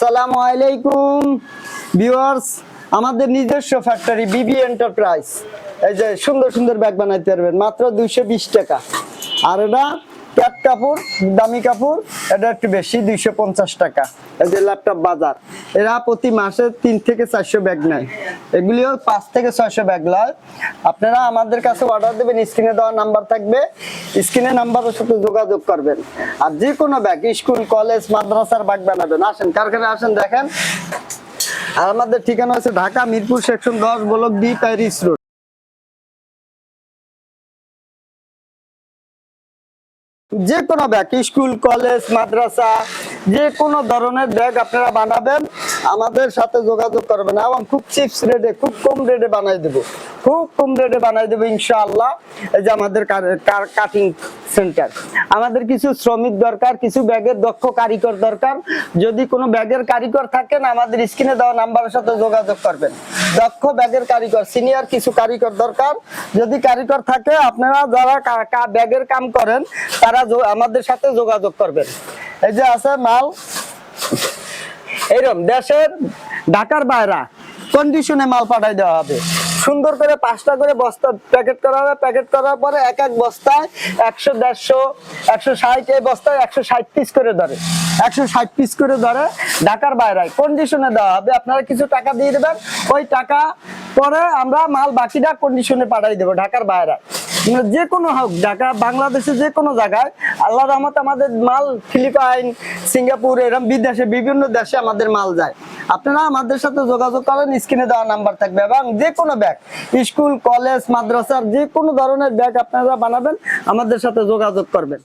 আসসালামু আলাইকুম ভিউয়ার্স, আমাদের নিজস্ব ফ্যাক্টরি বিবি এন্টারপ্রাইজ। এই যে সুন্দর সুন্দর ব্যাগ বানাইতে পারবেন মাত্র 220 টাকা। আর এটা ক্যাপ কাপড়, দামি কাপড়, এটা একটু বেশি 250 টাকা। এই যে ল্যাপটপ বাজার, এরা প্রতি মাসে 3 থেকে 400 ব্যাগ নেয়, এগুলিও 5 থেকে 600 ব্যাগ লয়। আপনারা আমাদের কাছে অর্ডার দেবেন, স্ক্রিনে দেওয়া নাম্বার থাকবে, স্ক্রিনে নাম্বারের সাথে যোগাযোগ করবেন। আর যে কোনো ব্যাগ, স্কুল কলেজ মাদ্রাসার ব্যাগ বানাবেন, আসেন কারখানায় আসেন দেখেন। আর আমাদের ঠিকানা হচ্ছে Dhaka Mirpur section 10 block D Paris road. যে কোনো ব্যাগ, স্কুল কলেজ মাদ্রাসা, যে কোনো ধরনের ব্যাগ আপনারা বানাবেন, আমাদের সাথে যোগাযোগ করবেন এবং খুব চিপস রেটে, খুব কম রেটে বানাই দেবো, খুব কম রেটে বানাই দেবো ইনশাআল্লাহ। এই যে আমাদের কাটিং সেন্টার, আমাদের কিছু শ্রমিক দরকার, কিছু ব্যাগের দক্ষ কারিগর দরকার। যদি কোনো ব্যাগের কারিগর থাকেন, আমাদের স্ক্রিনে দেওয়া নাম্বারের সাথে যোগাযোগ করবেন। দক্ষ ব্যাগের কারিগর, সিনিয়র কিছু কারিগর দরকার। যদি কারিগর থাকে, আপনারা যারা ব্যাগের কাম করেন তারা আমাদের সাথে যোগাযোগ করবেন। এই যে আছে মাল, এরকম দেশের ঢাকার বাইরে কন্ডিশনে মাল পাঠাই দেওয়া হবে। সুন্দর করে 5টা করে বস্তা প্যাকেট করা হবে। প্যাকেট করার পরে এক এক বস্তায় 100, 150, 160, এই বস্তায় 160 পিস করে ধরে, 160 পিস করে ধরে ঢাকার বাইরে কন্ডিশনে দেওয়া হবে। আপনারা কিছু টাকা দিয়ে দেবেন, ওই টাকা পরে আমরা মাল বাকিটা কন্ডিশনে পাঠাই দেবো ঢাকার বাইরে। যে কোনো হোক, ঢাকা বাংলাদেশে যে কোনো জায়গায়, আল্লাহর রহমতে আমাদের মাল ফিলিপাইন, সিঙ্গাপুর, এরকম বিদেশে বিভিন্ন দেশে আমাদের মাল যায়। আপনারা আমাদের সাথে যোগাযোগ করেন, স্ক্রিনে দেওয়া নাম্বার থাকবে। এবং যে কোনো ব্যাগ, স্কুল কলেজ মাদ্রাসার যে কোনো ধরনের ব্যাগ আপনারা বানাবেন, আমাদের সাথে যোগাযোগ করবেন।